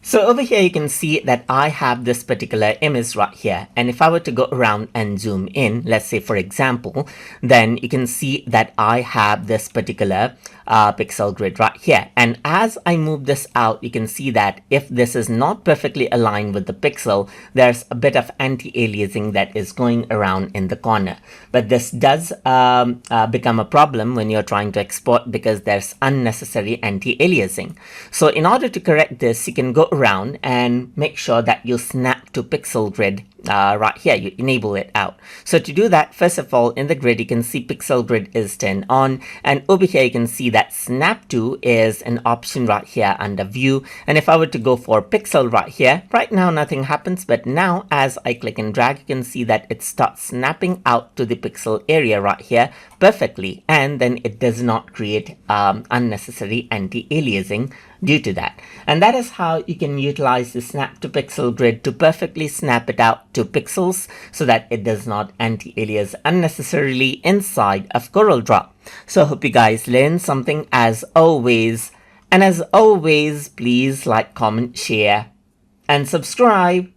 So over here you can see that I have this particular image right here, and if I were to go around and zoom in, let's say for example, then you can see that I have this particular pixel grid right here, and as I move this out you can see that if this is not perfectly aligned with the pixel, there's a bit of anti-aliasing that is going around in the corner. But this does become a problem when you're trying to export because there's unnecessary anti-aliasing. So in order to correct this, you can go around and make sure that you snap to pixel grid right here. You enable it out. So to do that, first of all, in the grid you can see pixel grid is turned on, and over here you can see that snap to is an option right here under view. And if I were to go for pixel right here, right now nothing happens, but now as I click and drag you can see that it starts snapping out to the pixel area right here perfectly, and then it does not create unnecessary anti-aliasing due to that. And that is how you can utilize the snap to pixel grid to perfectly snap it out to pixels so that it does not anti-alias unnecessarily inside of Corel Draw. So I hope you guys learned something as always, and as always please like, comment, share and subscribe.